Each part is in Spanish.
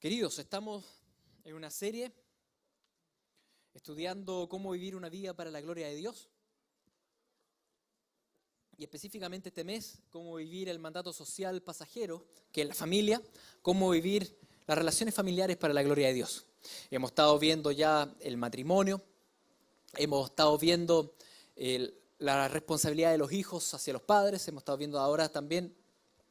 Queridos, estamos en una serie estudiando cómo vivir una vida para la gloria de Dios y específicamente este mes, cómo vivir el mandato social pasajero, que es la familia, cómo vivir las relaciones familiares para la gloria de Dios. Hemos estado viendo ya el matrimonio, hemos estado viendo la responsabilidad de los hijos hacia los padres, hemos estado viendo ahora también,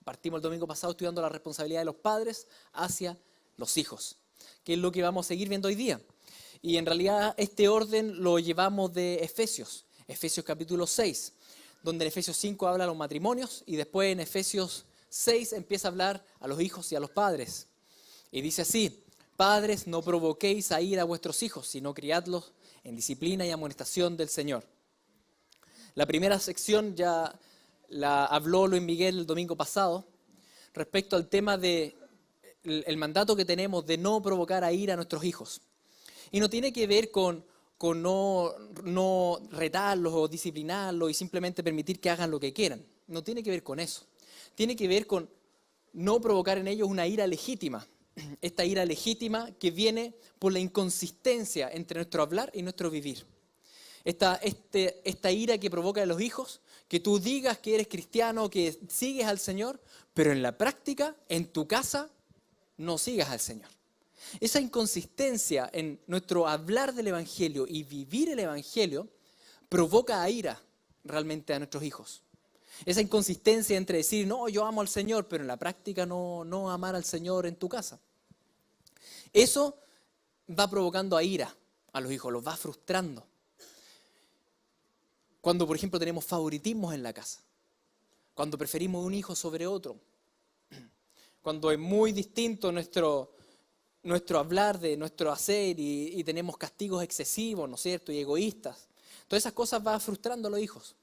partimos el domingo pasado estudiando la responsabilidad de los padres hacia los hijos, que es lo que vamos a seguir viendo hoy día. Y en realidad este orden lo llevamos de Efesios capítulo 6, donde en Efesios 5 habla de los matrimonios y después en Efesios 6 empieza a hablar a los hijos y a los padres. Y dice así: padres, no provoquéis a ira a vuestros hijos, sino criadlos en disciplina y amonestación del Señor. La primera sección ya la habló Luis Miguel el domingo pasado respecto al tema de el mandato que tenemos de no provocar a ira a nuestros hijos. Y no tiene que ver con no retarlos o disciplinarlos y simplemente permitir que hagan lo que quieran. No tiene que ver con eso. Tiene que ver con no provocar en ellos una ira legítima. Esta ira legítima que viene por la inconsistencia entre nuestro hablar y nuestro vivir. Esta ira que provoca en los hijos, que tú digas que eres cristiano, que sigues al Señor, pero en la práctica, en tu casa, no sigas al Señor. Esa inconsistencia en nuestro hablar del Evangelio y vivir el Evangelio provoca ira realmente a nuestros hijos. Esa inconsistencia entre decir, no, yo amo al Señor, pero en la práctica no amar al Señor en tu casa. Eso va provocando a ira a los hijos, los va frustrando. Cuando, por ejemplo, tenemos favoritismos en la casa, cuando preferimos un hijo sobre otro, cuando es muy distinto nuestro hablar de nuestro hacer y tenemos castigos excesivos, ¿no es cierto?, y egoístas. Todas esas cosas van frustrando a los hijos.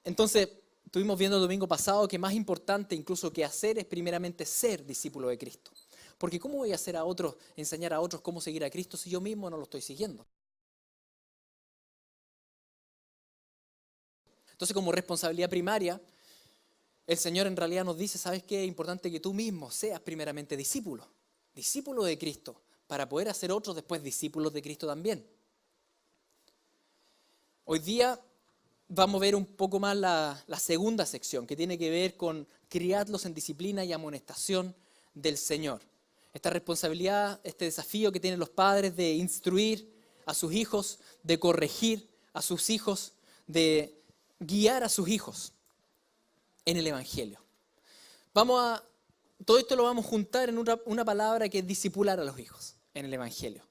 Entonces, estuvimos viendo el domingo pasado que más importante incluso que hacer es primeramente ser discípulo de Cristo. Porque ¿cómo voy a hacer a otros, enseñar a otros cómo seguir a Cristo si yo mismo no lo estoy siguiendo? Entonces, como responsabilidad primaria, el Señor en realidad nos dice, ¿sabes qué? Es importante que tú mismo seas primeramente discípulo de Cristo, para poder hacer otros después discípulos de Cristo también. Hoy día vamos a ver un poco más la segunda sección, que tiene que ver con criarlos en disciplina y amonestación del Señor. Esta responsabilidad, este desafío que tienen los padres de instruir a sus hijos, de corregir a sus hijos, de guiar a sus hijos en el Evangelio. Todo esto lo vamos a juntar en una palabra que es discipular a los hijos en el Evangelio.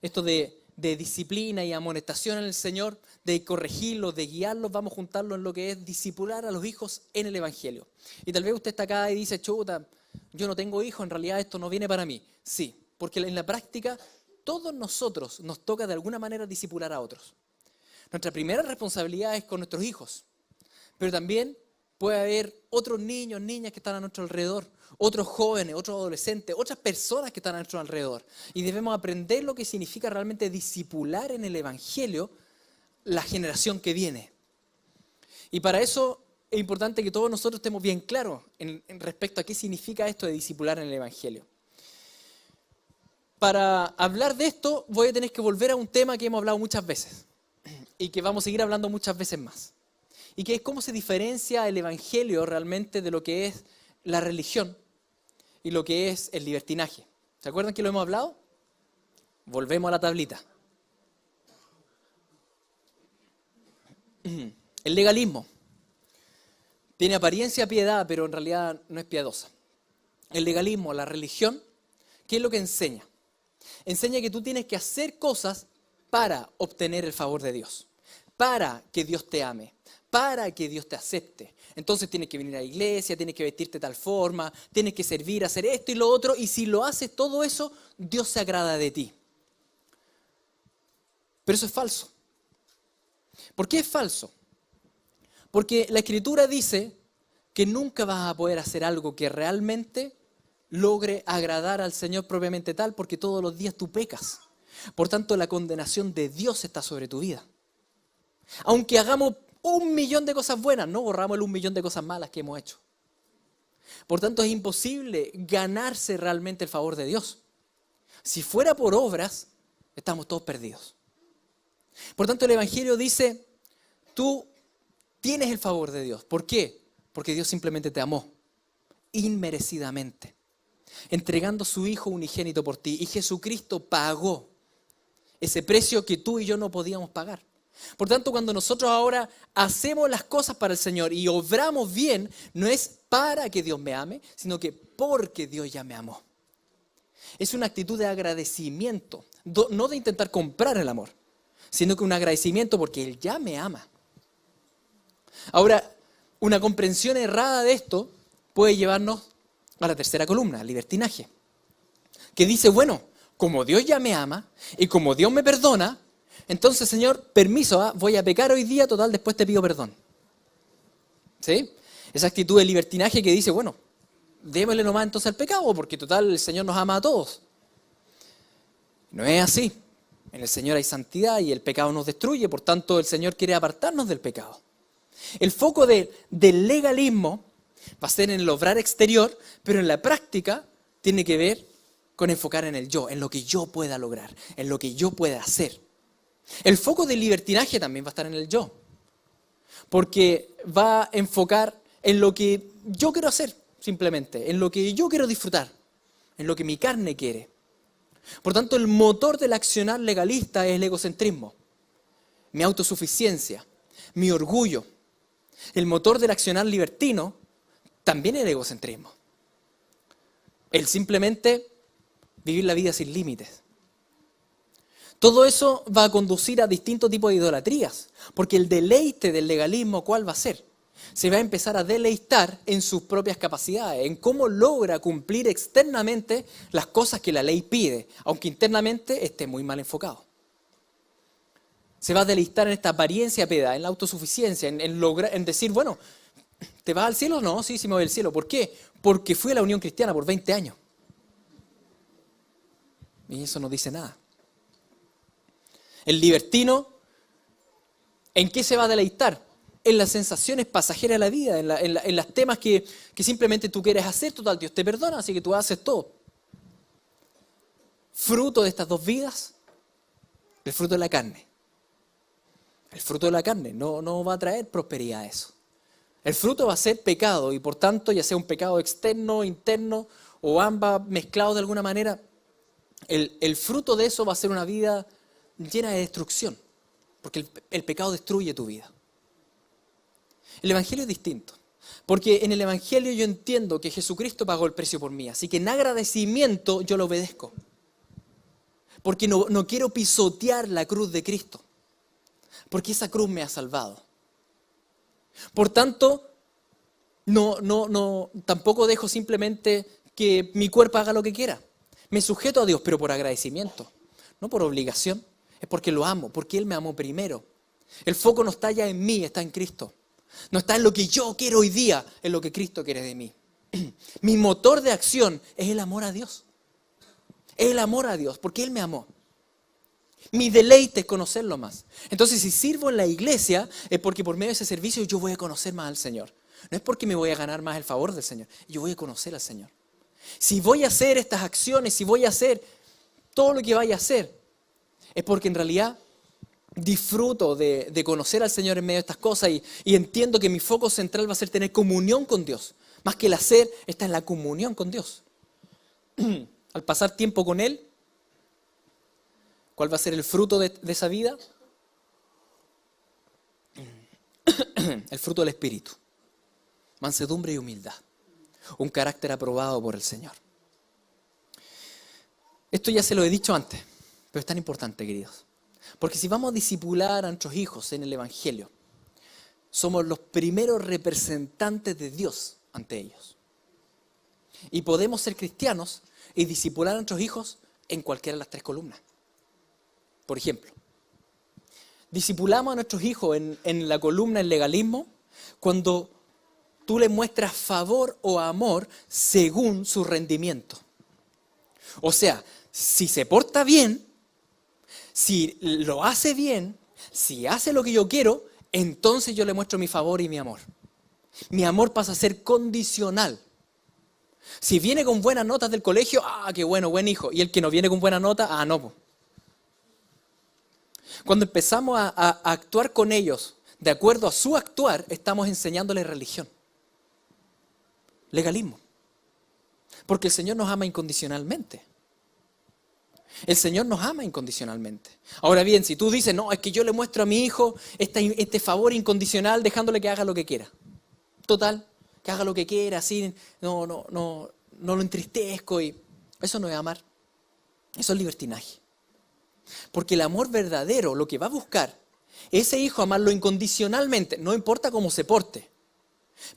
Esto de disciplina y amonestación en el Señor, de corregirlos, de guiarlos, vamos a juntarlo en lo que es discipular a los hijos en el Evangelio. Y tal vez usted está acá y dice, chuta, yo no tengo hijos, en realidad esto no viene para mí. Sí, porque en la práctica todos nosotros nos toca de alguna manera discipular a otros. Nuestra primera responsabilidad es con nuestros hijos, pero también puede haber otros niños, niñas que están a nuestro alrededor, otros jóvenes, otros adolescentes, otras personas que están a nuestro alrededor. Y debemos aprender lo que significa realmente discipular en el Evangelio la generación que viene. Y para eso es importante que todos nosotros estemos bien claros en respecto a qué significa esto de discipular en el Evangelio. Para hablar de esto voy a tener que volver a un tema que hemos hablado muchas veces y que vamos a seguir hablando muchas veces más. Y que es cómo se diferencia el Evangelio realmente de lo que es la religión y lo que es el libertinaje. ¿Se acuerdan que lo hemos hablado? Volvemos a la tablita. El legalismo tiene apariencia de piedad, pero en realidad no es piadosa. El legalismo, la religión, ¿qué es lo que enseña? Enseña que tú tienes que hacer cosas para obtener el favor de Dios, para que Dios te ame, para que Dios te acepte. Entonces tienes que venir a la iglesia, tienes que vestirte de tal forma, tienes que servir, hacer esto y lo otro, y si lo haces todo eso, Dios se agrada de ti. Pero eso es falso. ¿Por qué es falso? Porque la Escritura dice que nunca vas a poder hacer algo que realmente logre agradar al Señor propiamente tal, porque todos los días tú pecas. Por tanto, la condenación de Dios está sobre tu vida. Aunque hagamos 1.000.000 de cosas buenas, no borramos el 1.000.000 de cosas malas que hemos hecho. Por tanto, es imposible ganarse realmente el favor de Dios. Si fuera por obras, estamos todos perdidos. Por tanto, el Evangelio dice, tú tienes el favor de Dios. ¿Por qué? Porque Dios simplemente te amó, inmerecidamente, entregando a su Hijo unigénito por ti. Y Jesucristo pagó ese precio que tú y yo no podíamos pagar. Por tanto, cuando nosotros ahora hacemos las cosas para el Señor y obramos bien, no es para que Dios me ame, sino que porque Dios ya me amó. Es una actitud de agradecimiento, no de intentar comprar el amor, sino que un agradecimiento porque Él ya me ama. Ahora, una comprensión errada de esto puede llevarnos a la tercera columna, al libertinaje, que dice, bueno, como Dios ya me ama y como Dios me perdona, entonces, Señor, permiso, voy a pecar hoy día, total, después te pido perdón. ¿Sí? Esa actitud de libertinaje que dice, bueno, démosle nomás entonces al pecado, porque total, el Señor nos ama a todos. No es así. En el Señor hay santidad y el pecado nos destruye, por tanto, el Señor quiere apartarnos del pecado. El foco del legalismo va a ser en el obrar exterior, pero en la práctica tiene que ver con enfocar en el yo, en lo que yo pueda lograr, en lo que yo pueda hacer. El foco del libertinaje también va a estar en el yo, porque va a enfocar en lo que yo quiero hacer, simplemente, en lo que yo quiero disfrutar, en lo que mi carne quiere. Por tanto, el motor del accionar legalista es el egocentrismo, mi autosuficiencia, mi orgullo. El motor del accionar libertino también es el egocentrismo. El simplemente vivir la vida sin límites. Todo eso va a conducir a distintos tipos de idolatrías, porque el deleite del legalismo, ¿cuál va a ser? Se va a empezar a deleitar en sus propias capacidades, en cómo logra cumplir externamente las cosas que la ley pide, aunque internamente esté muy mal enfocado. Se va a deleitar en esta apariencia piedad, en la autosuficiencia, en decir, bueno, ¿te vas al cielo? No, sí me voy al cielo. ¿Por qué? Porque fui a la Unión Cristiana por 20 años. Y eso no dice nada. El libertino, ¿en qué se va a deleitar? En las sensaciones pasajeras de la vida, en los temas que simplemente tú quieres hacer. Total, Dios te perdona, así que tú haces todo. Fruto de estas dos vidas, el fruto de la carne. El fruto de la carne no va a traer prosperidad a eso. El fruto va a ser pecado y por tanto, ya sea un pecado externo, interno o ambas mezclados de alguna manera, el fruto de eso va a ser una vida llena de destrucción, porque el pecado destruye tu vida. El Evangelio es distinto, porque en el Evangelio yo entiendo que Jesucristo pagó el precio por mí, así que en agradecimiento yo lo obedezco, porque no quiero pisotear la cruz de Cristo, porque esa cruz me ha salvado. Por tanto, tampoco dejo simplemente que mi cuerpo haga lo que quiera. Me sujeto a Dios, pero por agradecimiento, no por obligación. Es porque lo amo, porque Él me amó primero. El foco no está ya en mí, está en Cristo. No está en lo que yo quiero hoy día, en lo que Cristo quiere de mí. Mi motor de acción es el amor a Dios. Es el amor a Dios, porque Él me amó. Mi deleite es conocerlo más. Entonces, si sirvo en la iglesia, es porque por medio de ese servicio yo voy a conocer más al Señor. No es porque me voy a ganar más el favor del Señor, yo voy a conocer al Señor. Si voy a hacer estas acciones, si voy a hacer todo lo que vaya a hacer, es porque en realidad disfruto de conocer al Señor en medio de estas cosas y entiendo que mi foco central va a ser tener comunión con Dios. Más que el hacer, está en la comunión con Dios. Al pasar tiempo con Él, ¿cuál va a ser el fruto de esa vida? El fruto del Espíritu. Mansedumbre y humildad. Un carácter aprobado por el Señor. Esto ya se lo he dicho antes, pero es tan importante, queridos. Porque si vamos a discipular a nuestros hijos en el Evangelio, somos los primeros representantes de Dios ante ellos. Y podemos ser cristianos y discipular a nuestros hijos en cualquiera de las tres columnas. Por ejemplo, discipulamos a nuestros hijos en la columna del legalismo cuando tú le muestras favor o amor según su rendimiento. O sea, si se porta bien, si lo hace bien, si hace lo que yo quiero, entonces yo le muestro mi favor y mi amor. Mi amor pasa a ser condicional. Si viene con buenas notas del colegio, qué bueno, buen hijo. Y el que no viene con buena nota, no, po. Cuando empezamos a actuar con ellos de acuerdo a su actuar, estamos enseñándoles religión. Legalismo. Porque el Señor nos ama incondicionalmente. El Señor nos ama incondicionalmente. Ahora bien, si tú dices, no, es que yo le muestro a mi hijo este favor incondicional dejándole que haga lo que quiera. Total, que haga lo que quiera, así, no lo entristezco. Eso no es amar. Eso es libertinaje. Porque el amor verdadero lo que va a buscar es ese hijo amarlo incondicionalmente, no importa cómo se porte.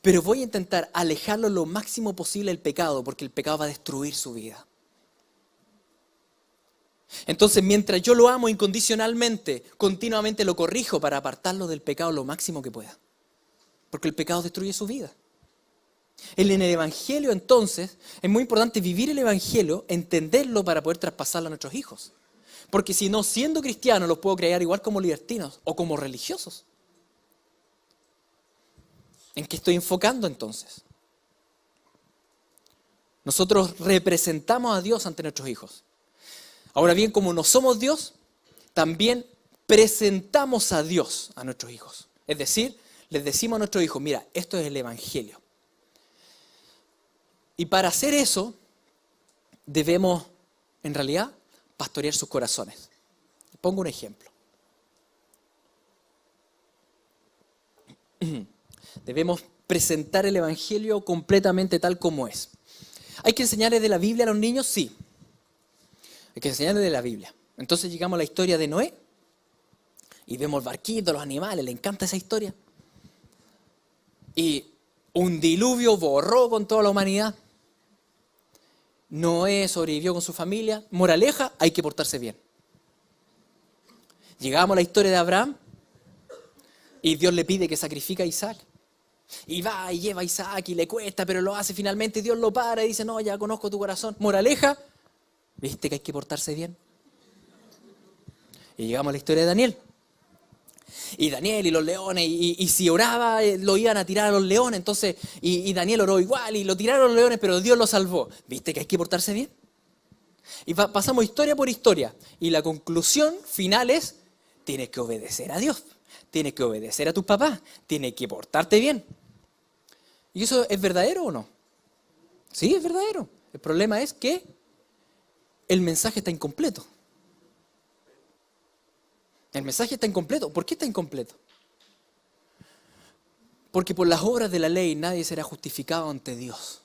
Pero voy a intentar alejarlo lo máximo posible del pecado, porque el pecado va a destruir su vida. Entonces, mientras yo lo amo incondicionalmente, continuamente lo corrijo para apartarlo del pecado lo máximo que pueda. Porque el pecado destruye su vida. En el Evangelio, entonces, es muy importante vivir el Evangelio, entenderlo para poder traspasarlo a nuestros hijos. Porque si no, siendo cristianos, los puedo crear igual como libertinos o como religiosos. ¿En qué estoy enfocando entonces? Nosotros representamos a Dios ante nuestros hijos. Ahora bien, como no somos Dios, también presentamos a Dios a nuestros hijos. Es decir, les decimos a nuestros hijos, mira, esto es el Evangelio. Y para hacer eso, debemos, en realidad, pastorear sus corazones. Pongo un ejemplo. Debemos presentar el Evangelio completamente tal como es. ¿Hay que enseñarles de la Biblia a los niños? Sí. Hay que enseñarles de la Biblia. Entonces llegamos a la historia de Noé y vemos el barquito, los animales, le encanta esa historia. Y un diluvio borró con toda la humanidad. Noé sobrevivió con su familia. Moraleja, hay que portarse bien. Llegamos a la historia de Abraham y Dios le pide que sacrifique a Isaac. Y va y lleva a Isaac y le cuesta, pero lo hace finalmente. Dios lo para y dice, no, ya conozco tu corazón. Moraleja, ¿viste que hay que portarse bien? Y llegamos a la historia de Daniel. Y Daniel y los leones, y si oraba, lo iban a tirar a los leones. Entonces, y Daniel oró igual, y lo tiraron a los leones, pero Dios lo salvó. ¿Viste que hay que portarse bien? Y pasamos historia por historia. Y la conclusión final es, tienes que obedecer a Dios. Tienes que obedecer a tus papás. Tienes que portarte bien. ¿Y eso es verdadero o no? Sí, es verdadero. El problema es que el mensaje está incompleto. El mensaje está incompleto. ¿Por qué está incompleto? Porque por las obras de la ley nadie será justificado ante Dios.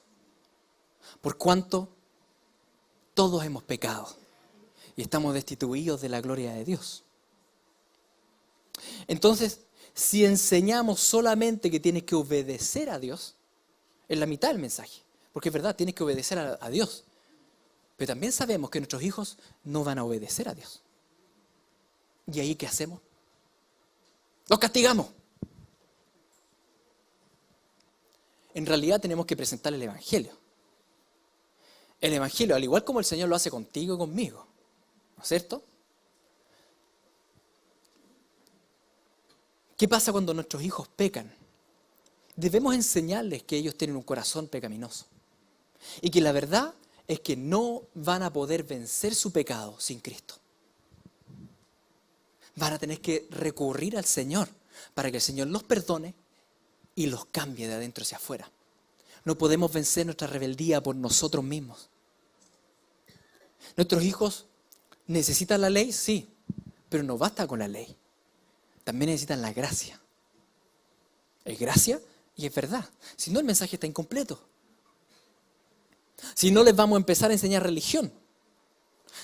Por cuanto todos hemos pecado y estamos destituidos de la gloria de Dios. Entonces, si enseñamos solamente que tienes que obedecer a Dios, es la mitad del mensaje. Porque es verdad, tienes que obedecer a Dios. Pero también sabemos que nuestros hijos no van a obedecer a Dios. ¿Y ahí qué hacemos? Los castigamos. En realidad tenemos que presentar el Evangelio. El Evangelio, al igual como el Señor lo hace contigo y conmigo. ¿No es cierto? ¿Qué pasa cuando nuestros hijos pecan? Debemos enseñarles que ellos tienen un corazón pecaminoso. Y que la verdad es que no van a poder vencer su pecado sin Cristo. Van a tener que recurrir al Señor para que el Señor los perdone y los cambie de adentro hacia afuera. No podemos vencer nuestra rebeldía por nosotros mismos. ¿Nuestros hijos necesitan la ley? Sí, pero no basta con la ley. También necesitan la gracia. Es gracia y es verdad. Si no, el mensaje está incompleto. Si no, les vamos a empezar a enseñar religión,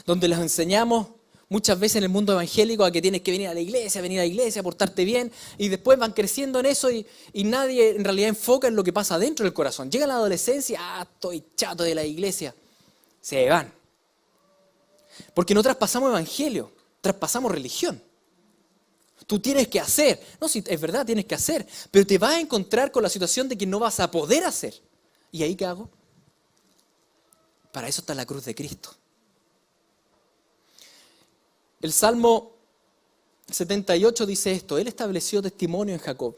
donde les enseñamos muchas veces en el mundo evangélico a que tienes que venir a la iglesia, portarte bien, y después van creciendo en eso y nadie en realidad enfoca en lo que pasa dentro del corazón. Llega la adolescencia, estoy chato de la iglesia, se van. Porque no traspasamos evangelio, traspasamos religión. Tú tienes que hacer. No, sí, es verdad, tienes que hacer, pero te vas a encontrar con la situación de que no vas a poder hacer. ¿Y ahí qué hago? Para eso está la cruz de Cristo. El Salmo 78 dice esto: Él estableció testimonio en Jacob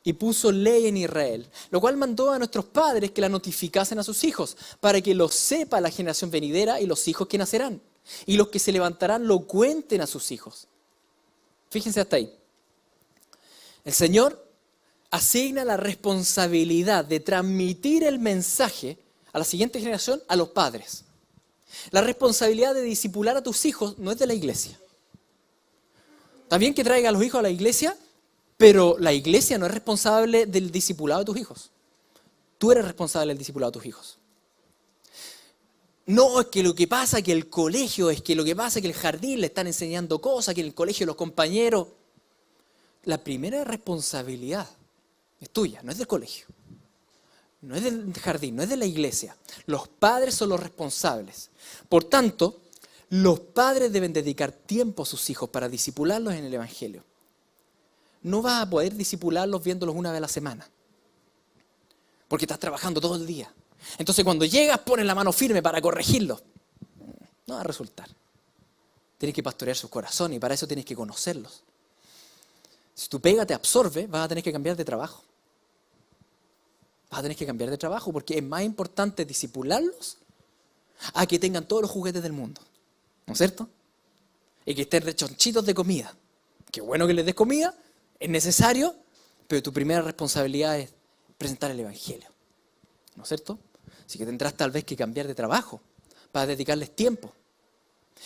y puso ley en Israel, lo cual mandó a nuestros padres que la notificasen a sus hijos, para que lo sepa la generación venidera y los hijos que nacerán, y los que se levantarán lo cuenten a sus hijos. Fíjense hasta ahí. El Señor asigna la responsabilidad de transmitir el mensaje a la siguiente generación a los padres. La responsabilidad de discipular a tus hijos no es de la iglesia. Está bien que traiga a los hijos a la iglesia, pero la iglesia no es responsable del discipulado de tus hijos. Tú eres responsable del discipulado de tus hijos. No, es que lo que pasa es que el colegio, es que lo que pasa es que el jardín le están enseñando cosas, que en el colegio los compañeros. La primera responsabilidad es tuya, no es del colegio. No es del jardín, no es de la iglesia. Los padres son los responsables. Por tanto, los padres deben dedicar tiempo a sus hijos para discipularlos en el Evangelio. No vas a poder discipularlos viéndolos una vez a la semana, porque estás trabajando todo el día. Entonces cuando llegas pones la mano firme para corregirlos. No va a resultar. Tienes que pastorear sus corazones y para eso tienes que conocerlos. Si tu pega te absorbe, vas a tener que cambiar de trabajo. Vas a tener que cambiar de trabajo porque es más importante discipularlos a que tengan todos los juguetes del mundo. ¿No es cierto? Y que estén rechonchitos de comida. Qué bueno que les des comida, es necesario, pero tu primera responsabilidad es presentar el Evangelio. ¿No es cierto? Así que tendrás tal vez que cambiar de trabajo para dedicarles tiempo.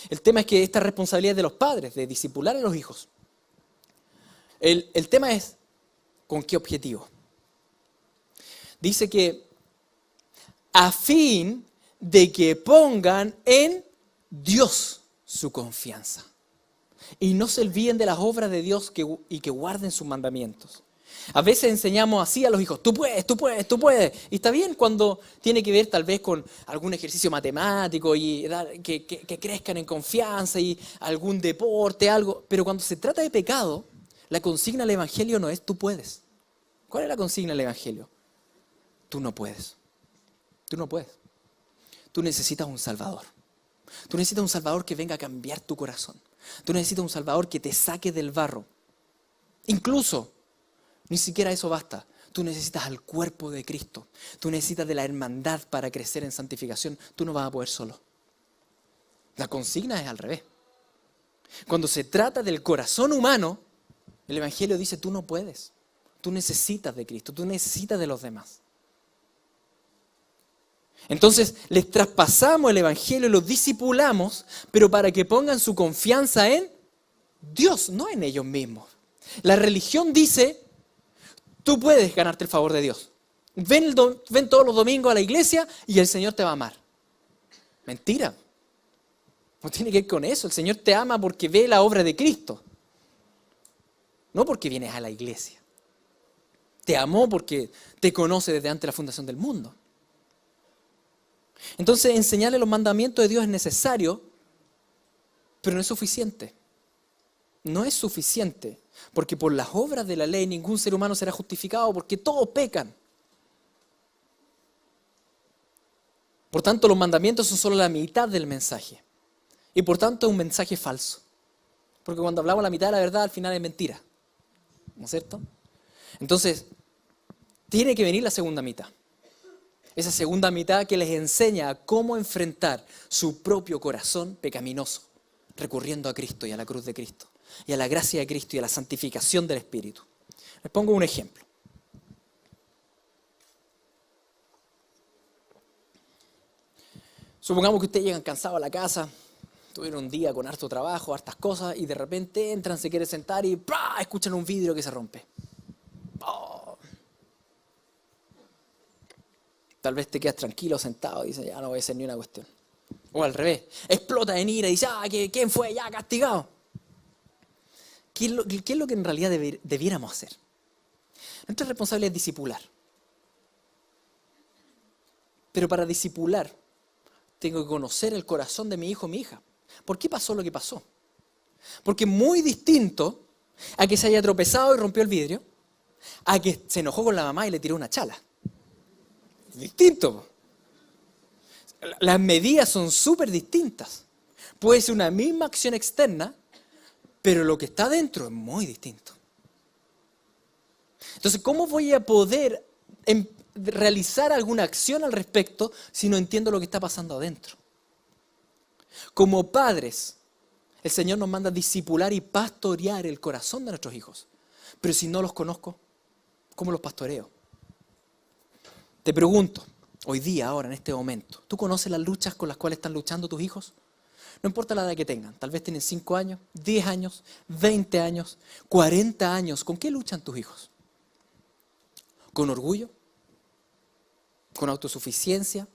El tema es que esta responsabilidad es de los padres, de discipular a los hijos. El tema es, ¿con qué objetivo? Dice que a fin de que pongan en Dios su confianza y no se olviden de las obras de Dios y que guarden sus mandamientos. A veces enseñamos así a los hijos, tú puedes, tú puedes, tú puedes. Y está bien cuando tiene que ver tal vez con algún ejercicio matemático y que crezcan en confianza y algún deporte, algo. Pero cuando se trata de pecado, la consigna del Evangelio no es tú puedes. ¿Cuál es la consigna del Evangelio? Tú no puedes. Tú no puedes. Tú necesitas un Salvador. Tú necesitas un Salvador que venga a cambiar tu corazón. Tú necesitas un Salvador que te saque del barro. Incluso, ni siquiera eso basta. Tú necesitas al cuerpo de Cristo. Tú necesitas de la hermandad para crecer en santificación. Tú no vas a poder solo. La consigna es al revés. Cuando se trata del corazón humano, el Evangelio dice tú no puedes. Tú necesitas de Cristo. Tú necesitas de los demás. Entonces les traspasamos el Evangelio y los discipulamos, pero para que pongan su confianza en Dios, no en ellos mismos. La religión dice, tú puedes ganarte el favor de Dios. Ven todos los domingos a la iglesia y el Señor te va a amar. Mentira. No tiene que ver con eso. El Señor te ama porque ve la obra de Cristo. No porque vienes a la iglesia. Te amó porque te conoce desde antes de la fundación del mundo. Entonces, enseñarle los mandamientos de Dios es necesario, pero no es suficiente. No es suficiente, porque por las obras de la ley ningún ser humano será justificado, porque todos pecan. Por tanto, los mandamientos son solo la mitad del mensaje. Y por tanto, es un mensaje falso. Porque cuando hablamos la mitad de la verdad, al final es mentira. ¿No es cierto? Entonces, tiene que venir la segunda mitad. Esa segunda mitad que les enseña a cómo enfrentar su propio corazón pecaminoso, recurriendo a Cristo y a la cruz de Cristo, y a la gracia de Cristo y a la santificación del Espíritu. Les pongo un ejemplo. Supongamos que ustedes llegan cansados a la casa, tuvieron un día con harto trabajo, hartas cosas, y de repente entran, se quieren sentar y ¡pah!, escuchan un vidrio que se rompe. ¡Oh! Tal vez te quedas tranquilo, sentado, y dices, ya no voy a hacer ni una cuestión. O al revés, explota en ira y dice, ¿quién fue? Ya, castigado. ¿Qué es lo que en realidad debiéramos hacer? Nuestra responsabilidad es discipular. Pero para discipular, tengo que conocer el corazón de mi hijo o mi hija. ¿Por qué pasó lo que pasó? Porque es muy distinto a que se haya tropezado y rompió el vidrio, a que se enojó con la mamá y le tiró una chala. Distinto. Las medidas son súper distintas. Puede ser una misma acción externa, pero lo que está dentro es muy distinto. Entonces, ¿cómo voy a poder realizar alguna acción al respecto si no entiendo lo que está pasando adentro? Como padres, el Señor nos manda a discipular y pastorear el corazón de nuestros hijos. Pero si no los conozco, ¿cómo los pastoreo? Te pregunto, hoy día, ahora, en este momento, ¿tú conoces las luchas con las cuales están luchando tus hijos? No importa la edad que tengan, tal vez tienen 5 años, 10 años, 20 años, 40 años. ¿Con qué luchan tus hijos? ¿Con orgullo? ¿Con autosuficiencia?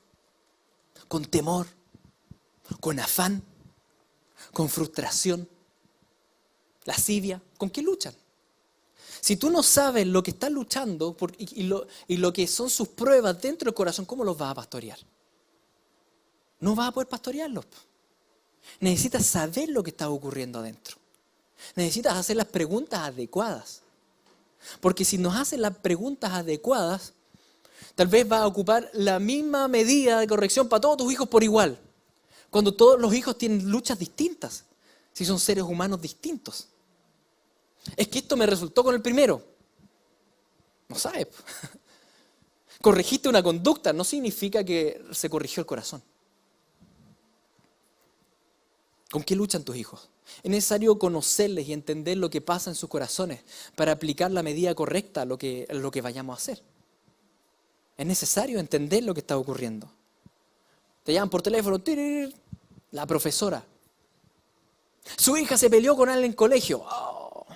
¿Con temor? ¿Con afán? ¿Con frustración? ¿Lascivia? ¿Con qué luchan? Si tú no sabes lo que están luchando y lo que son sus pruebas dentro del corazón, ¿cómo los vas a pastorear? No vas a poder pastorearlos. Necesitas saber lo que está ocurriendo adentro. Necesitas hacer las preguntas adecuadas. Porque si nos hacen las preguntas adecuadas, tal vez vas a ocupar la misma medida de corrección para todos tus hijos por igual. Cuando todos los hijos tienen luchas distintas, si son seres humanos distintos. Es que esto me resultó con el primero. No sabes. Corregiste una conducta, no significa que se corrigió el corazón. ¿Con qué luchan tus hijos? Es necesario conocerles y entender lo que pasa en sus corazones para aplicar la medida correcta a lo que vayamos a hacer. Es necesario entender lo que está ocurriendo. Te llaman por teléfono, la profesora. Su hija se peleó con alguien en el colegio. Oh.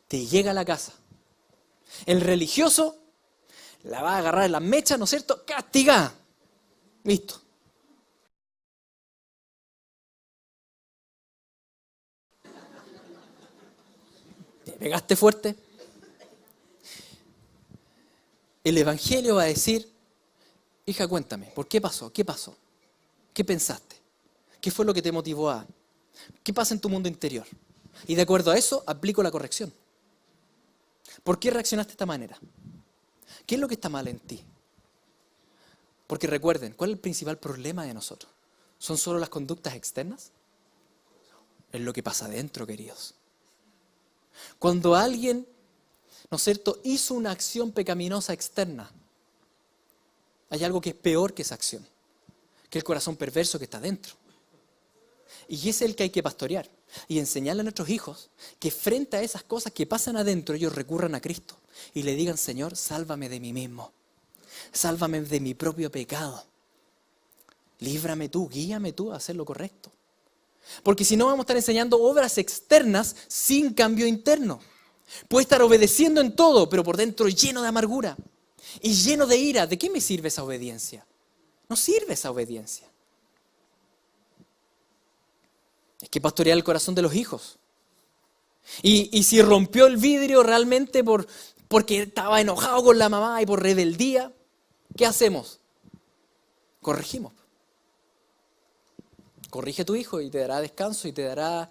Te llega a la casa. El religioso la va a agarrar en las mechas, ¿no es cierto? Castigada. Listo. ¿Te pegaste fuerte? El Evangelio va a decir, hija, cuéntame, ¿por qué pasó? ¿Qué pasó? ¿Qué pensaste? ¿Qué fue lo que te motivó a? ¿Qué pasa en tu mundo interior? Y de acuerdo a eso, aplico la corrección. ¿Por qué reaccionaste de esta manera? ¿Qué es lo que está mal en ti? Porque recuerden, ¿cuál es el principal problema de nosotros? ¿Son solo las conductas externas? Es lo que pasa adentro, queridos. Cuando alguien, ¿no es cierto?, hizo una acción pecaminosa externa, hay algo que es peor que esa acción, que el corazón perverso que está dentro. Y es el que hay que pastorear y enseñarle a nuestros hijos que frente a esas cosas que pasan adentro, ellos recurran a Cristo y le digan, Señor, sálvame de mí mismo, sálvame de mi propio pecado, líbrame tú, guíame tú a hacer lo correcto. Porque si no vamos a estar enseñando obras externas sin cambio interno. Puede estar obedeciendo en todo, pero por dentro lleno de amargura y lleno de ira. ¿De qué me sirve esa obediencia? No sirve esa obediencia. Es que pastorear el corazón de los hijos. Y si rompió el vidrio realmente porque estaba enojado con la mamá y por rebeldía, ¿qué hacemos? Corregimos. Corrige a tu hijo y te dará descanso y dará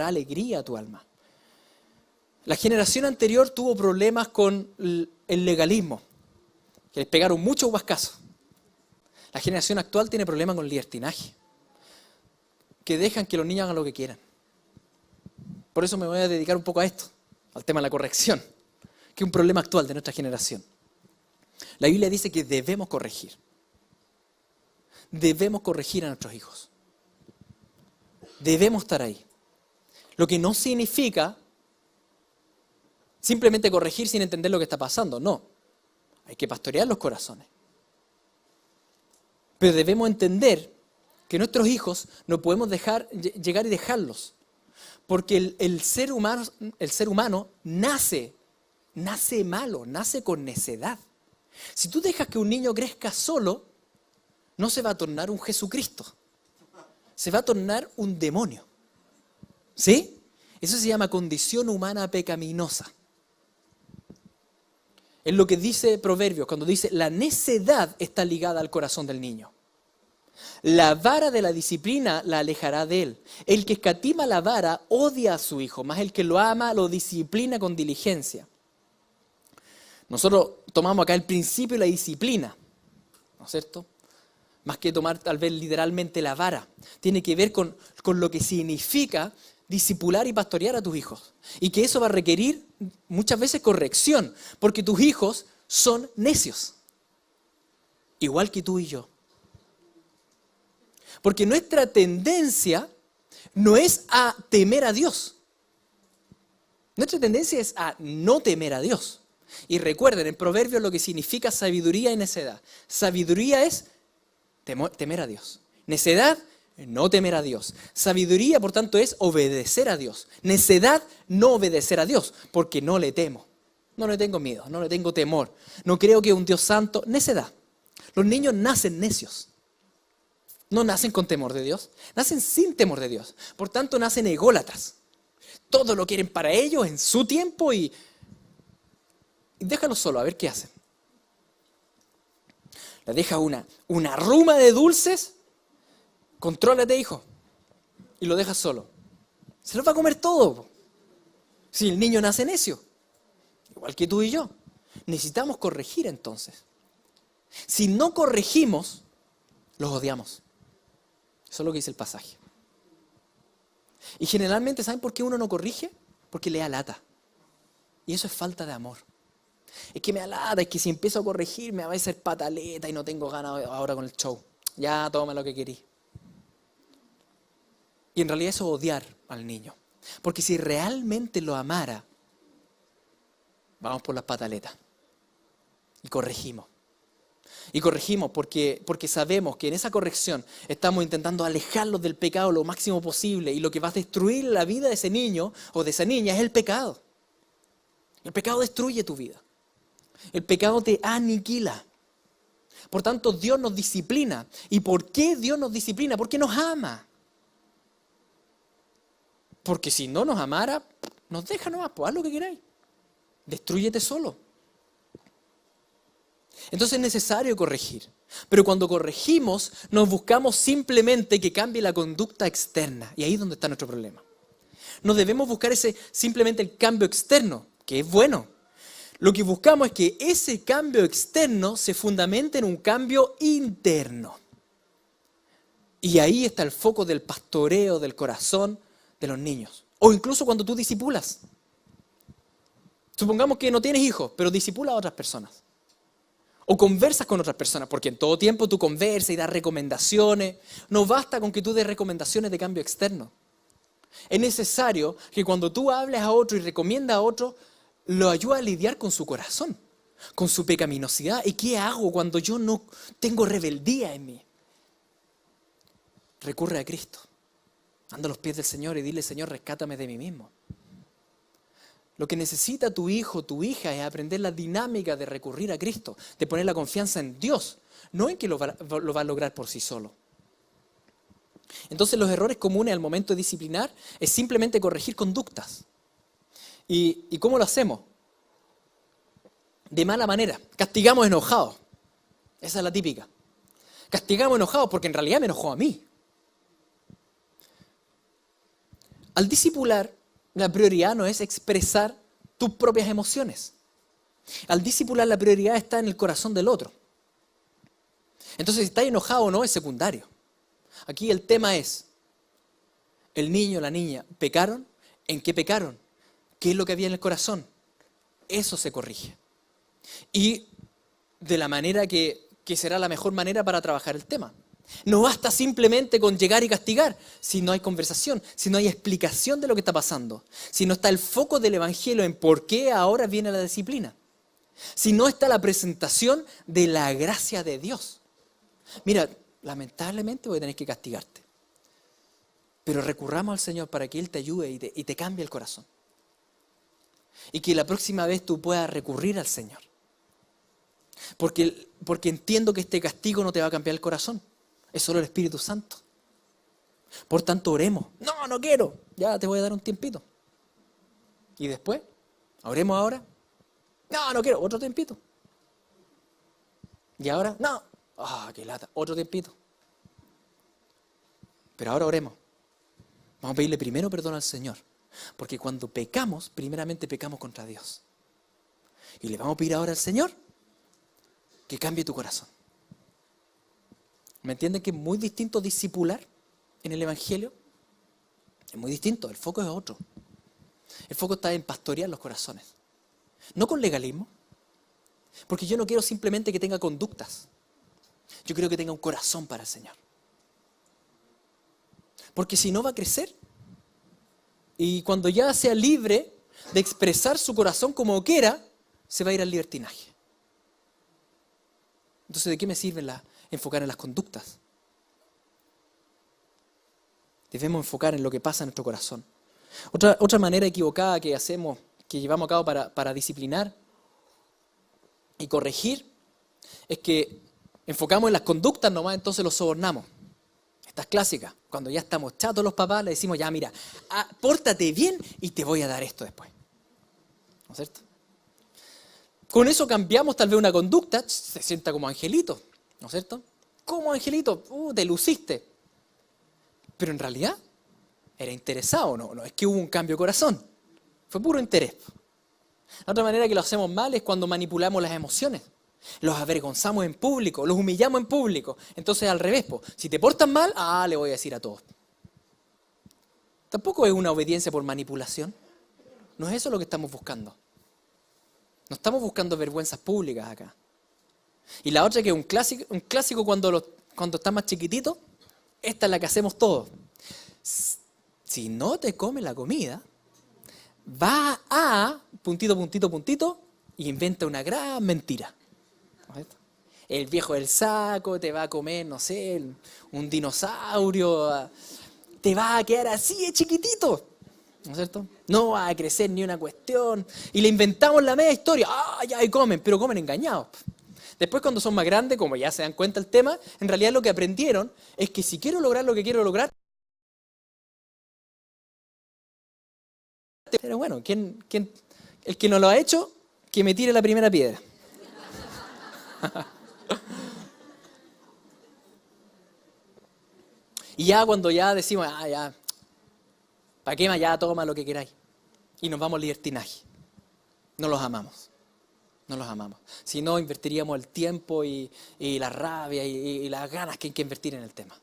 alegría a tu alma. La generación anterior tuvo problemas con el legalismo, que les pegaron muchos huascazos. La generación actual tiene problemas con el libertinaje, que dejan que los niños hagan lo que quieran. Por eso me voy a dedicar un poco a esto, al tema de la corrección, que es un problema actual de nuestra generación. La Biblia dice que debemos corregir. Debemos corregir a nuestros hijos. Debemos estar ahí. Lo que no significa simplemente corregir sin entender lo que está pasando. No. Hay que pastorear los corazones. Pero debemos entender que nuestros hijos no podemos llegar y dejarlos. Porque el ser humano nace malo, nace con necedad. Si tú dejas que un niño crezca solo, no se va a tornar un Jesucristo. Se va a tornar un demonio. ¿Sí? Eso se llama condición humana pecaminosa. Es lo que dice Proverbios, cuando dice, la necedad está ligada al corazón del niño. La vara de la disciplina la alejará de él. El que escatima la vara odia a su hijo, mas el que lo ama lo disciplina con diligencia. Nosotros tomamos acá el principio y la disciplina, ¿no es cierto? Más que tomar tal vez literalmente la vara. Tiene que ver con lo que significa discipular y pastorear a tus hijos. Y que eso va a requerir muchas veces corrección, porque tus hijos son necios, igual que tú y yo. Porque nuestra tendencia no es a temer a Dios. Nuestra tendencia es a no temer a Dios. Y recuerden, en Proverbios lo que significa sabiduría y necedad. Sabiduría es temer a Dios. Necedad, no temer a Dios. Sabiduría, por tanto, es obedecer a Dios. Necedad, no obedecer a Dios, porque no le temo. No le tengo miedo, no le tengo temor. No creo que un Dios santo. Necedad. Los niños nacen necios. No nacen con temor de Dios, nacen sin temor de Dios. Por tanto, nacen ególatras. Todo lo quieren para ellos en su tiempo y déjalo solo, a ver qué hacen. Le deja una ruma de dulces, contrólate, hijo, y lo deja solo. Se los va a comer todo. Si el niño nace necio, igual que tú y yo. Necesitamos corregir entonces. Si no corregimos, los odiamos. Eso es lo que dice el pasaje. Y generalmente, ¿saben por qué uno no corrige? Porque le da lata. Y eso es falta de amor. Es que me da lata, es que si empiezo a corregir me va a hacer pataleta y no tengo ganas ahora con el show. Ya, toma lo que querí. Y en realidad eso es odiar al niño. Porque si realmente lo amara, vamos por las pataletas. Y corregimos. Y corregimos porque sabemos que en esa corrección estamos intentando alejarlos del pecado lo máximo posible y lo que va a destruir la vida de ese niño o de esa niña es el pecado. El pecado destruye tu vida. El pecado te aniquila. Por tanto, Dios nos disciplina. ¿Y por qué Dios nos disciplina? Porque nos ama. Porque si no nos amara, nos deja nomás, pues haz lo que queráis. Destrúyete solo. Entonces es necesario corregir. Pero cuando corregimos, nos buscamos simplemente que cambie la conducta externa. Y ahí es donde está nuestro problema. No debemos buscar simplemente el cambio externo, que es bueno. Lo que buscamos es que ese cambio externo se fundamente en un cambio interno. Y ahí está el foco del pastoreo del corazón de los niños. O incluso cuando tú discipulas. Supongamos que no tienes hijos, pero discipulas a otras personas. O conversas con otras personas, porque en todo tiempo tú conversas y das recomendaciones. No basta con que tú des recomendaciones de cambio externo. Es necesario que cuando tú hables a otro y recomiendas a otro, lo ayudes a lidiar con su corazón, con su pecaminosidad. ¿Y qué hago cuando yo no tengo rebeldía en mí? Recurre a Cristo. Anda a los pies del Señor y dile, Señor, rescátame de mí mismo. Lo que necesita tu hijo, tu hija, es aprender la dinámica de recurrir a Cristo, de poner la confianza en Dios, no en que lo va a lograr por sí solo. Entonces los errores comunes al momento de disciplinar es simplemente corregir conductas. ¿Y cómo lo hacemos? De mala manera. Castigamos enojados. Esa es la típica. Castigamos enojados porque en realidad me enojó a mí. Al discipular, la prioridad no es expresar tus propias emociones. Al discipular, la prioridad está en el corazón del otro. Entonces, si estás enojado o no, es secundario. Aquí el tema es, el niño, la niña, ¿pecaron? ¿En qué pecaron? ¿Qué es lo que había en el corazón? Eso se corrige. Y de la manera que será la mejor manera para trabajar el tema. No basta simplemente con llegar y castigar si no hay conversación, si no hay explicación de lo que está pasando, si no está el foco del Evangelio en por qué ahora viene la disciplina, si no está la presentación de la gracia de Dios. Mira, lamentablemente voy a tener que castigarte, pero recurramos al Señor para que Él te ayude y te cambie el corazón. Y que la próxima vez tú puedas recurrir al Señor. Porque entiendo que este castigo no te va a cambiar el corazón. Es solo el Espíritu Santo. Por tanto, oremos. No, no quiero. Ya te voy a dar un tiempito. Y después, oremos ahora. No, no quiero. Otro tiempito. Y ahora, no. Qué lata. Otro tiempito. Pero ahora oremos. Vamos a pedirle primero perdón al Señor. Porque cuando pecamos, primeramente pecamos contra Dios. Y le vamos a pedir ahora al Señor que cambie tu corazón. ¿Me entienden que es muy distinto discipular en el Evangelio? Es muy distinto, el foco es otro. El foco está en pastorear los corazones. No con legalismo, porque yo no quiero simplemente que tenga conductas. Yo quiero que tenga un corazón para el Señor. Porque si no va a crecer. Y cuando ya sea libre de expresar su corazón como quiera, se va a ir al libertinaje. Entonces, ¿de qué me sirve enfocar en las conductas? Debemos enfocar en lo que pasa en nuestro corazón. Otra manera equivocada que hacemos, que llevamos a cabo para disciplinar y corregir, es que enfocamos en las conductas nomás, entonces los sobornamos. Esta es clásica. Cuando ya estamos chatos los papás, le decimos, ya mira, pórtate bien y te voy a dar esto después. ¿No es cierto? Con eso cambiamos tal vez una conducta, se sienta como angelito, ¿no es cierto? Como angelito, te luciste. Pero en realidad era interesado, no es que hubo un cambio de corazón, fue puro interés. La otra manera que lo hacemos mal es cuando manipulamos las emociones. Los avergonzamos en público, los humillamos en público. Entonces al revés, si te portas mal, le voy a decir a todos. Tampoco es una obediencia por manipulación. No es eso lo que estamos buscando. No estamos buscando vergüenzas públicas acá. Y la otra que es un clásico cuando estás más chiquitito, esta es la que hacemos todos. Si no te comes la comida, va a puntito, puntito, puntito y inventa una gran mentira. El viejo del saco te va a comer, no sé, un dinosaurio, te va a quedar así de chiquitito, ¿no es cierto? No va a crecer ni una cuestión. Y le inventamos la media historia, ya y comen, pero comen engañados. Después cuando son más grandes, como ya se dan cuenta el tema, en realidad lo que aprendieron es que si quiero lograr lo que quiero lograr, pero bueno, el que no lo ha hecho, que me tire la primera piedra. Y ya cuando ya decimos, ya, ¿para qué más? Ya toma lo que queráis. Y nos vamos al libertinaje. No los amamos. No los amamos. Si no, invertiríamos el tiempo y la rabia y las ganas que hay que invertir en el tema.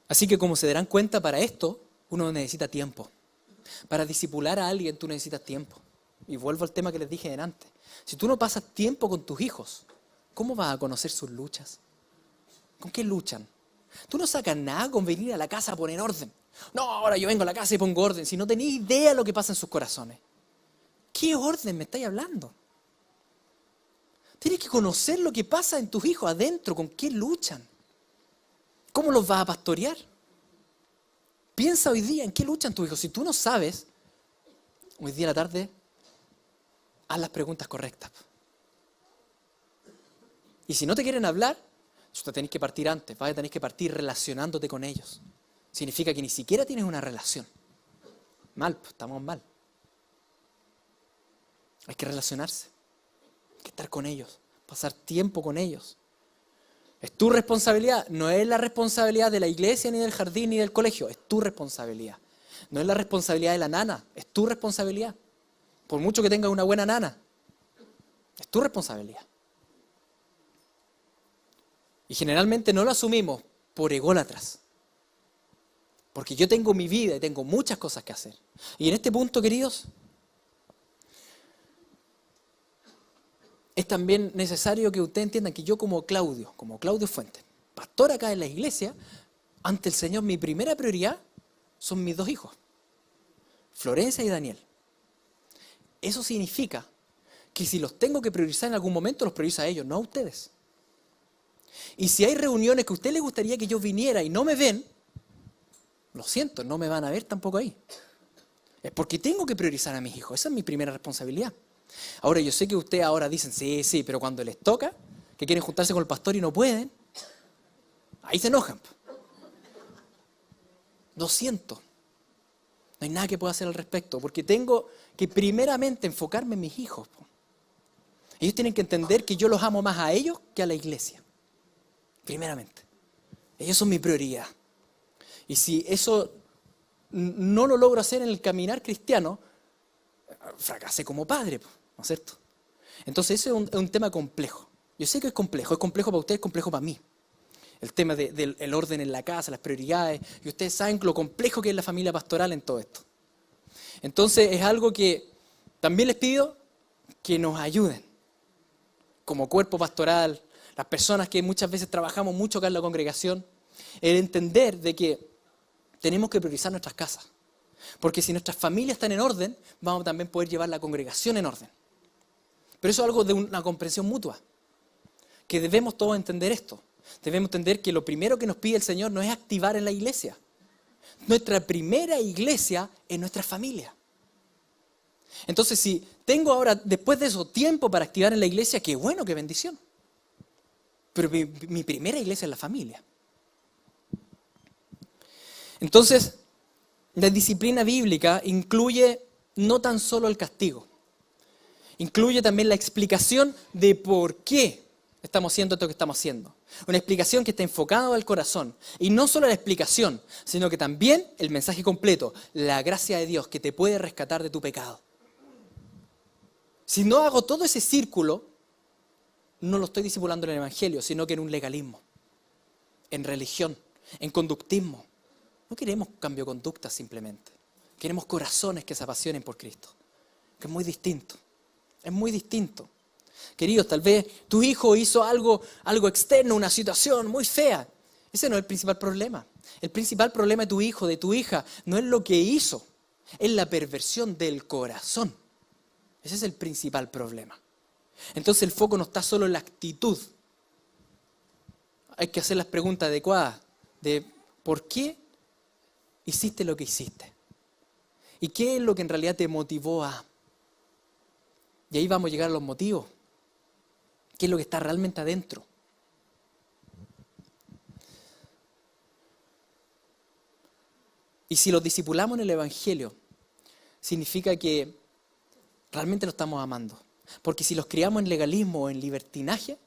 Así que como se darán cuenta, para esto uno necesita tiempo. Para discipular a alguien tú necesitas tiempo. Y vuelvo al tema que les dije delante. Si tú no pasas tiempo con tus hijos, ¿cómo vas a conocer sus luchas? ¿Con qué luchan? Tú no sacas nada con venir a la casa a poner orden. No, ahora yo vengo a la casa y pongo orden. Si no tenés idea de lo que pasa en sus corazones. ¿Qué orden me estáis hablando? Tienes que conocer lo que pasa en tus hijos adentro, con qué luchan. ¿Cómo los vas a pastorear? Piensa hoy día en qué luchan tus hijos. Si tú no sabes, hoy día a la tarde, haz las preguntas correctas. Y si no te quieren hablar, tú tenés que partir antes, vas a tener que partir relacionándote con ellos. Significa que ni siquiera tienes una relación. Mal, estamos mal. Hay que relacionarse, hay que estar con ellos, pasar tiempo con ellos. Es tu responsabilidad, no es la responsabilidad de la iglesia, ni del jardín, ni del colegio, es tu responsabilidad. No es la responsabilidad de la nana, es tu responsabilidad. Por mucho que tengas una buena nana, es tu responsabilidad. Y generalmente no lo asumimos por ególatras. Porque yo tengo mi vida y tengo muchas cosas que hacer. Y en este punto, queridos, es también necesario que ustedes entiendan que yo como Claudio Fuentes, pastor acá en la iglesia, ante el Señor mi primera prioridad son mis dos hijos, Florencia y Daniel. Eso significa que si los tengo que priorizar en algún momento, los priorizo a ellos, no a ustedes. Y si hay reuniones que a usted les gustaría que yo viniera y no me ven, lo siento, no me van a ver tampoco ahí. Es porque tengo que priorizar a mis hijos, esa es mi primera responsabilidad. Ahora, yo sé que ustedes ahora dicen, sí, pero cuando les toca, que quieren juntarse con el pastor y no pueden, ahí se enojan. Lo siento. No hay nada que pueda hacer al respecto, porque tengo que primeramente enfocarme en mis hijos. Ellos tienen que entender que yo los amo más a ellos que a la iglesia. Primeramente. Ellos son mi prioridad. Y si eso no lo logro hacer en el caminar cristiano, fracasé como padre, ¿no es cierto? Entonces ese es un tema complejo. Yo sé que es complejo para ustedes, es complejo para mí. el tema del orden en la casa, las prioridades, y ustedes saben lo complejo que es la familia pastoral en todo esto. Entonces es algo que también les pido que nos ayuden como cuerpo pastoral, las personas que muchas veces trabajamos mucho acá en la congregación, el entender de que tenemos que priorizar nuestras casas. Porque si nuestras familias están en orden, vamos a también poder llevar la congregación en orden. Pero eso es algo de una comprensión mutua, que debemos todos entender esto. Debemos entender que lo primero que nos pide el Señor no es activar en la iglesia. Nuestra primera iglesia es nuestra familia. Entonces, si tengo ahora, después de eso, tiempo para activar en la iglesia, qué bueno, qué bendición. Pero mi primera iglesia es la familia. Entonces, la disciplina bíblica incluye no tan solo el castigo, incluye también la explicación de por qué estamos haciendo esto que estamos haciendo. Una explicación que está enfocada al corazón. Y no solo la explicación, sino que también el mensaje completo, la gracia de Dios que te puede rescatar de tu pecado. Si no hago todo ese círculo, no lo estoy discipulando en el Evangelio, sino que en un legalismo, en religión, en conductismo. No queremos cambio de conducta simplemente. Queremos corazones que se apasionen por Cristo. Que es muy distinto. Es muy distinto. Queridos, tal vez tu hijo hizo algo externo, una situación muy fea. Ese no es el principal problema. El principal problema de tu hijo, de tu hija, no es lo que hizo. Es la perversión del corazón. Ese es el principal problema. Entonces el foco no está solo en la actitud. Hay que hacer las preguntas adecuadas de ¿por qué hiciste lo que hiciste? ¿Y qué es lo que en realidad te motivó a? Y ahí vamos a llegar a los motivos. ¿Qué es lo que está realmente adentro? Y si los discipulamos en el Evangelio, significa que realmente lo estamos amando. Porque si los criamos en legalismo o en libertinaje,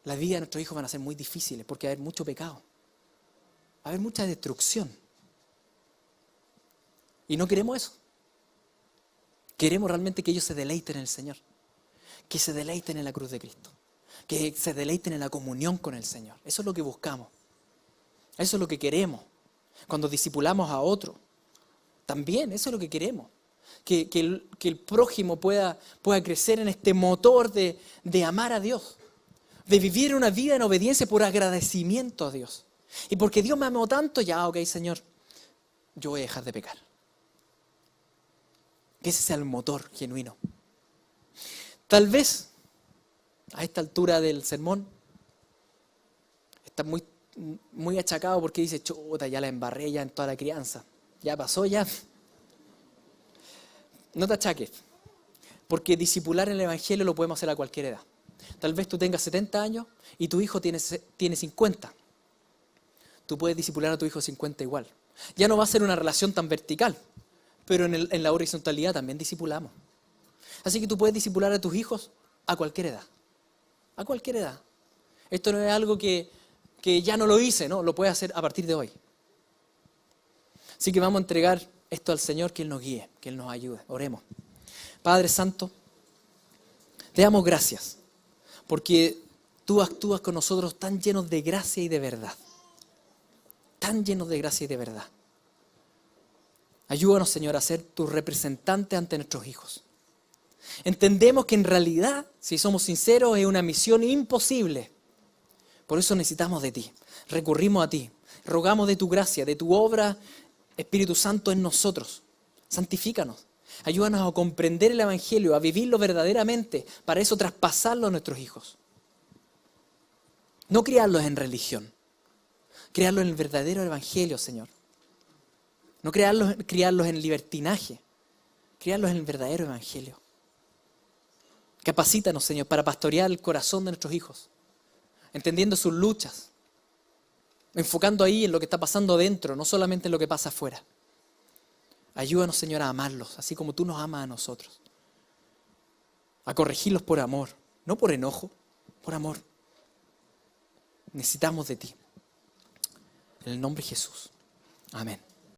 la vida de nuestros hijos van a ser muy difíciles porque va a haber mucho pecado. Va a haber mucha destrucción. Y no queremos eso. Queremos realmente que ellos se deleiten en el Señor. Que se deleiten en la cruz de Cristo. Que se deleiten en la comunión con el Señor. Eso es lo que buscamos. Eso es lo que queremos. Cuando discipulamos a otro, también eso es lo que queremos. Que el prójimo pueda crecer en este motor de amar a Dios. De vivir una vida en obediencia por agradecimiento a Dios. Y porque Dios me amó tanto, ya, ok, Señor, yo voy a dejar de pecar. Que ese sea el motor genuino. Tal vez, a esta altura del sermón, está muy, muy achacado porque dice, chuta, ya la embarré ya en toda la crianza. Ya pasó, ya. No te achaques, porque discipular en el Evangelio lo podemos hacer a cualquier edad. Tal vez tú tengas 70 años y tu hijo tiene 50. Tú puedes discipular a tu hijo 50 igual. Ya no va a ser una relación tan vertical, pero en la horizontalidad también discipulamos. Así que tú puedes discipular a tus hijos a cualquier edad. A cualquier edad. Esto no es algo que ya no lo hice, ¿no? Lo puedes hacer a partir de hoy. Así que vamos a entregar esto al Señor, que Él nos guíe, que Él nos ayude. Oremos. Padre Santo, te damos gracias, porque tú actúas con nosotros tan llenos de gracia y de verdad. Tan llenos de gracia y de verdad. Ayúdanos, Señor, a ser tus representantes ante nuestros hijos. Entendemos que en realidad, si somos sinceros, es una misión imposible. Por eso necesitamos de ti. Recurrimos a ti. Rogamos de tu gracia, de tu obra, Espíritu Santo, en nosotros. Santifícanos. Ayúdanos a comprender el Evangelio, a vivirlo verdaderamente. Para eso traspasarlo a nuestros hijos. No criarlos en religión. Criarlos en el verdadero Evangelio, Señor. No criarlos en libertinaje. Criarlos en el verdadero Evangelio. Capacítanos, Señor, para pastorear el corazón de nuestros hijos. Entendiendo sus luchas. Enfocando ahí en lo que está pasando adentro, no solamente en lo que pasa afuera. Ayúdanos, Señor, a amarlos, así como tú nos amas a nosotros. A corregirlos por amor, no por enojo, por amor. Necesitamos de ti. En el nombre de Jesús. Amén.